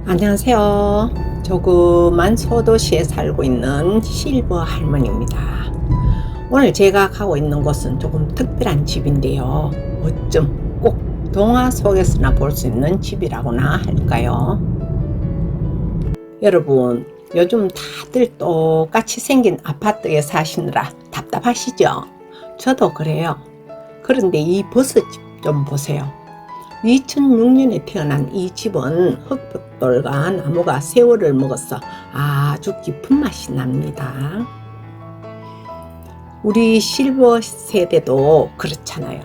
안녕하세요. 조그만 소도시에 살고 있는 실버 할머니입니다. 오늘 제가 가고 있는 곳은 조금 특별한 집인데요. 어쩜 꼭 동화 속에서나 볼 수 있는 집이라고나 할까요? 여러분, 요즘 다들 똑같이 생긴 아파트에 사시느라 답답하시죠? 저도 그래요. 그런데 이 버섯집 좀 보세요. 2006년에 태어난 이 집은 흙벽돌과 나무가 세월을 먹어서 아주 깊은 맛이 납니다. 우리 실버 세대도 그렇잖아요.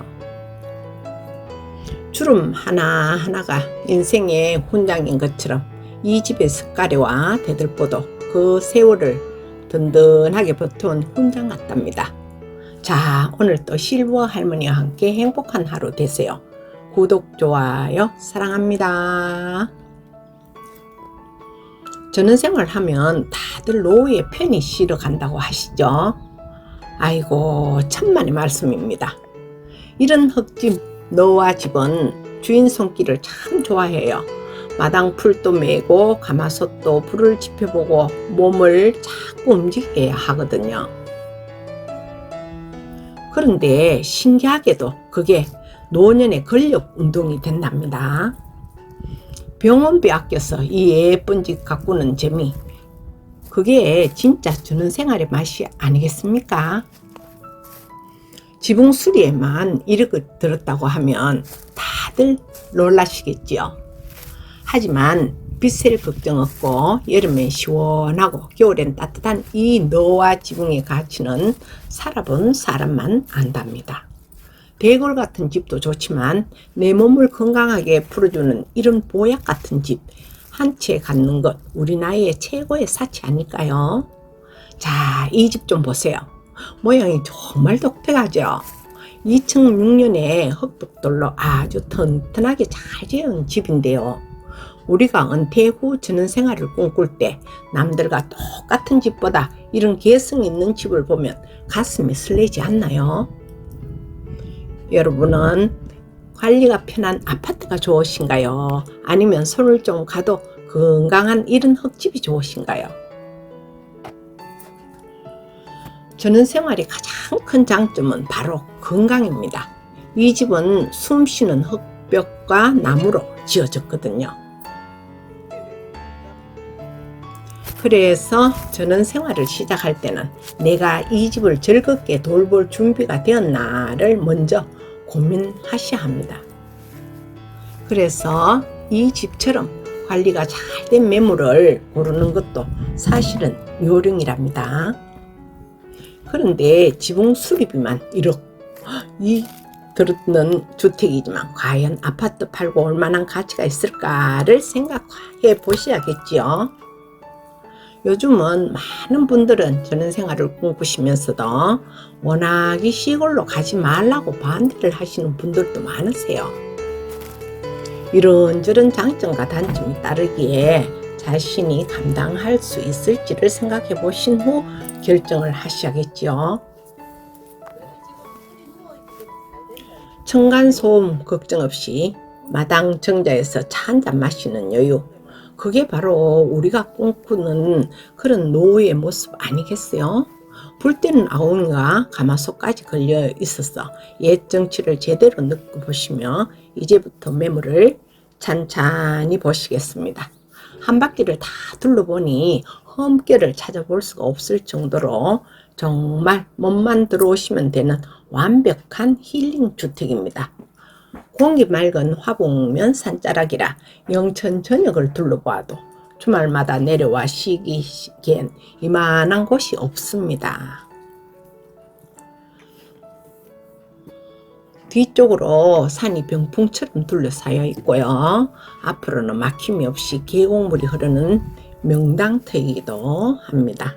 주름 하나하나가 인생의 훈장인 것처럼 이 집의 습가래와 대들보도 그 세월을 든든하게 버텨온 훈장 같답니다. 자, 오늘 또 실버 할머니와 함께 행복한 하루 되세요. 구독, 좋아요 사랑합니다. 전원생활 하면 다들 노후에 편히 쉬러 간다고 하시죠? 아이고, 천만의 말씀입니다. 이런 흙집 너와 집은 주인 손길을 참 좋아해요. 마당 풀도 메고 가마솥도 불을 지펴보고 몸을 자꾸 움직여야 하거든요. 그런데 신기하게도 그게 노년의 근력 운동이 된답니다. 병원비 아껴서 이 예쁜 집 가꾸는 재미, 그게 진짜 주는 생활의 맛이 아니겠습니까? 지붕 수리에만 1억 들었다고 하면 다들 놀라시겠지요. 하지만 빗셀 걱정 없고 여름엔 시원하고 겨울엔 따뜻한 이 너와 지붕의 가치는 살아본 사람만 안답니다. 대골 같은 집도 좋지만 내 몸을 건강하게 풀어주는 이런 보약 같은 집 한 채 갖는 것 우리 나이의 최고의 사치 아닐까요? 자, 이 집 좀 보세요. 모양이 정말 독특하죠? 2006년에 흙벽돌로 아주 튼튼하게 잘 지은 집인데요. 우리가 은퇴 후 전원생활을 꿈꿀 때 남들과 똑같은 집보다 이런 개성 있는 집을 보면 가슴이 설레지 않나요? 여러분은 관리가 편한 아파트가 좋으신가요? 아니면 손을 좀 가도 건강한 이런 흙집이 좋으신가요? 전원생활의 가장 큰 장점은 바로 건강입니다. 이 집은 숨쉬는 흙벽과 나무로 지어졌거든요. 그래서 전원생활을 시작할 때는 내가 이 집을 즐겁게 돌볼 준비가 되었나를 먼저 고민하셔야 합니다. 그래서 이 집처럼 관리가 잘 된 매물을 고르는 것도 사실은 요령이랍니다. 그런데 지붕 수리비만 1억 이 들었는 주택이지만 과연 아파트 팔고 얼마나 가치가 있을까를 생각해 보셔야겠지요. 요즘은 많은 분들은 전원생활을 꿈꾸시면서도 워낙에 시골로 가지 말라고 반대를 하시는 분들도 많으세요. 이런저런 장점과 단점이 따르기에 자신이 감당할 수 있을지를 생각해 보신 후 결정을 하셔야겠죠. 층간소음 걱정 없이 마당 정자에서 차 한잔 마시는 여유, 그게 바로 우리가 꿈꾸는 그런 노후의 모습 아니겠어요? 불 때는 아웅이와 가마솥까지 걸려 있어서 옛 정치를 제대로 느껴보시며 이제부터 매물을 찬찬히 보시겠습니다. 한 바퀴를 다 둘러보니 험결을 찾아볼 수가 없을 정도로 정말 몸만 들어오시면 되는 완벽한 힐링 주택입니다. 공기 맑은 화북면 산자락이라 영천 전역을 둘러봐도 주말마다 내려와 쉬기엔 이만한 곳이 없습니다. 뒤쪽으로 산이 병풍처럼 둘러싸여 있고요. 앞으로는 막힘이 없이 계곡물이 흐르는 명당터이기도 합니다.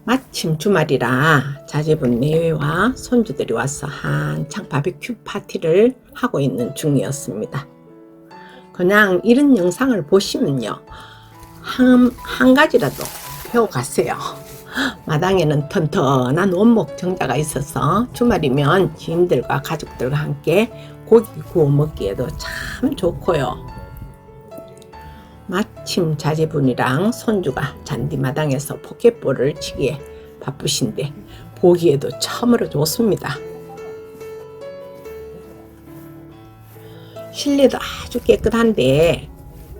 마침 주말이라 자제분 내외와 손주들이 와서 한창 바비큐 파티를 하고 있는 중이었습니다. 그냥 이런 영상을 보시면요, 한 가지라도 배워가세요. 마당에는 튼튼한 원목 정자가 있어서 주말이면 지인들과 가족들과 함께 고기 구워 먹기에도 참 좋고요. 마침 자제분이랑 손주가 잔디마당에서 포켓볼을 치기에 바쁘신데 보기에도 참으로 좋습니다. 실내도 아주 깨끗한데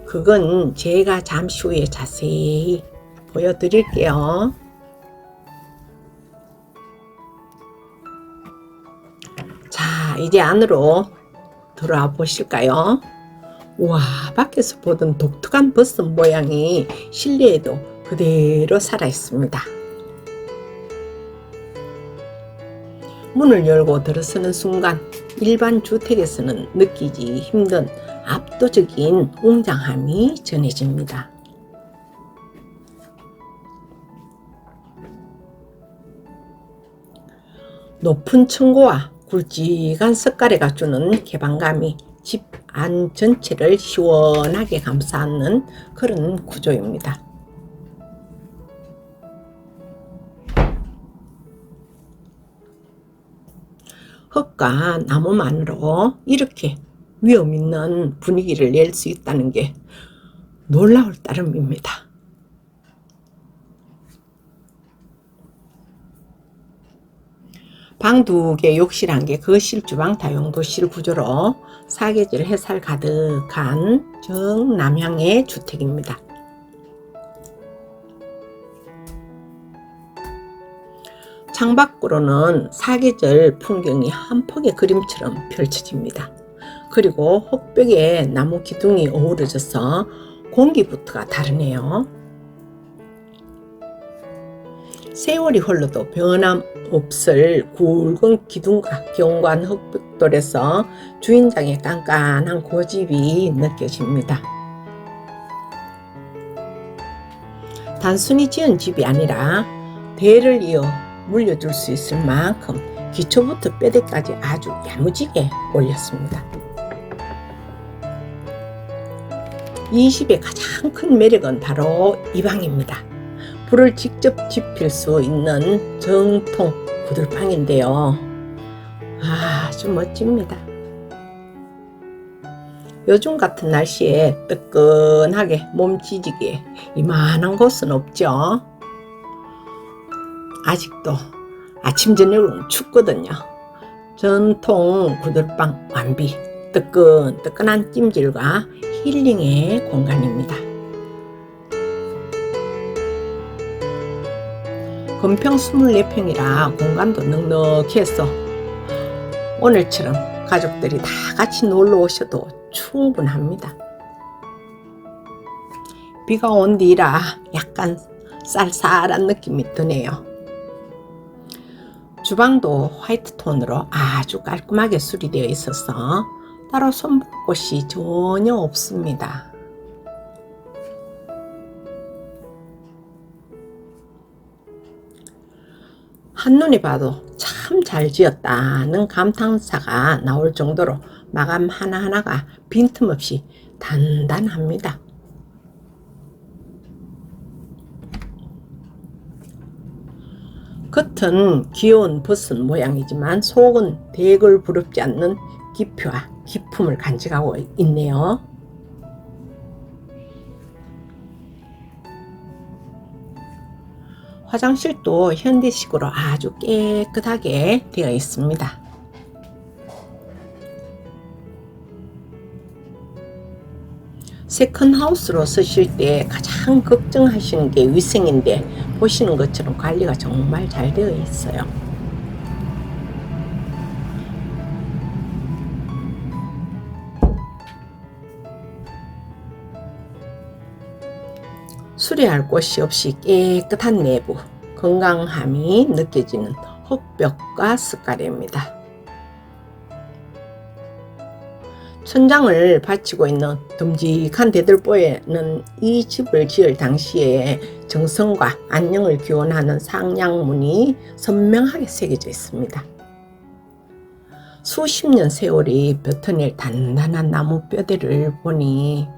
그건 제가 잠시 후에 자세히 보여드릴게요. 자, 이제 안으로 들어와 보실까요? 우와, 밖에서 보던 독특한 버섯 모양이 실내에도 그대로 살아 있습니다. 문을 열고 들어서는 순간 일반 주택에서는 느끼기 힘든 압도적인 웅장함이 전해집니다. 높은 층고와 굵직한 석가래가 주는 개방감이 집 안 전체를 시원하게 감싸는 그런 구조입니다. 흙과 나무만으로 이렇게 위험 있는 분위기를 낼 수 있다는 게 놀라울 따름입니다. 방 2개, 욕실 1개, 거실, 주방, 다용도실 구조로 사계절 햇살 가득한 정남향의 주택입니다. 창밖으로는 사계절 풍경이 한 폭의 그림처럼 펼쳐집니다. 그리고 흙벽에 나무 기둥이 어우러져서 공기부터가 다르네요. 세월이 흘러도 변함없을 굵은 기둥과 경관 흙벽돌에서 주인장의 깐깐한 고집이 느껴집니다. 단순히 지은 집이 아니라 대를 이어 물려줄 수 있을 만큼 기초부터 뼈대까지 아주 야무지게 올렸습니다. 이 집의 가장 큰 매력은 바로 이 방입니다. 불을 직접 지필 수 있는 정통 구들방인데요. 아주 멋집니다. 요즘 같은 날씨에 뜨끈하게 몸 지지기에 이만한 곳은 없죠. 아직도 아침 저녁은 춥거든요. 전통 구들방 완비, 뜨끈뜨끈한 찜질과 힐링의 공간입니다. 건평 24평이라 공간도 넉넉해서 오늘처럼 가족들이 다 같이 놀러 오셔도 충분합니다. 비가 온 뒤라 약간 쌀쌀한 느낌이 드네요. 주방도 화이트 톤으로 아주 깔끔하게 수리되어 있어서 따로 손볼 곳이 전혀 없습니다. 한눈에 봐도 참 잘 지었다는 감탄사가 나올 정도로 마감 하나하나가 빈틈없이 단단합니다. 겉은 귀여운 버섯 모양이지만 속은 대걸 부럽지 않는 깊이와 기품을 간직하고 있네요. 화장실도 현대식으로 아주 깨끗하게 되어 있습니다. 세컨하우스로 쓰실 때 가장 걱정하시는 게 위생인데 보시는 것처럼 관리가 정말 잘 되어 있어요. 수리할 곳이 없이 깨끗한 내부, 건강함이 느껴지는 흙벽과 석가래입니다. 천장을 받치고 있는 듬직한 대들보에는 이 집을 지을 당시에 정성과 안녕을 기원하는 상냥문이 선명하게 새겨져 있습니다. 수십 년 세월이 뱉어낼 단단한 나무 뼈대를 보니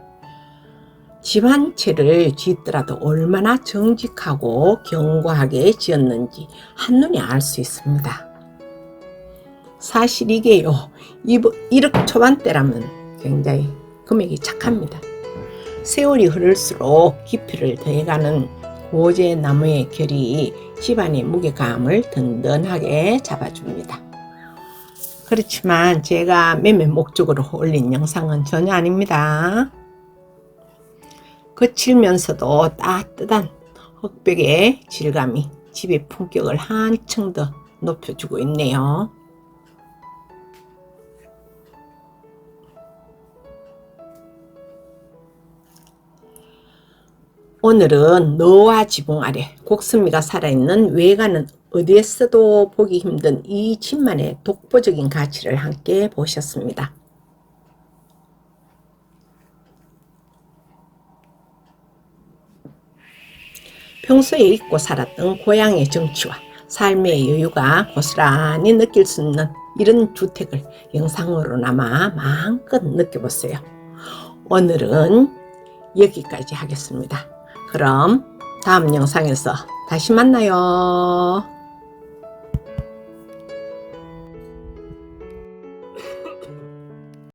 집 한 채를 짓더라도 얼마나 정직하고 견고하게 지었는지 한눈에 알 수 있습니다. 사실 이게요, 1억 초반대라면 굉장히 금액이 착합니다. 세월이 흐를수록 깊이를 더해가는 고제나무의 결이 집안의 무게감을 든든하게 잡아줍니다. 그렇지만 제가 매매 목적으로 올린 영상은 전혀 아닙니다. 거칠면서도 따뜻한 흑백의 질감이 집의 품격을 한층 더 높여주고 있네요. 오늘은 너와 지붕 아래 곡수미가 살아있는 외관은 어디에서도 보기 힘든 이 집만의 독보적인 가치를 함께 보셨습니다. 평소에 잊고 살았던 고향의 정취와 삶의 여유가 고스란히 느낄 수 있는 이런 주택을 영상으로나마 마음껏 느껴보세요. 오늘은 여기까지 하겠습니다. 그럼 다음 영상에서 다시 만나요.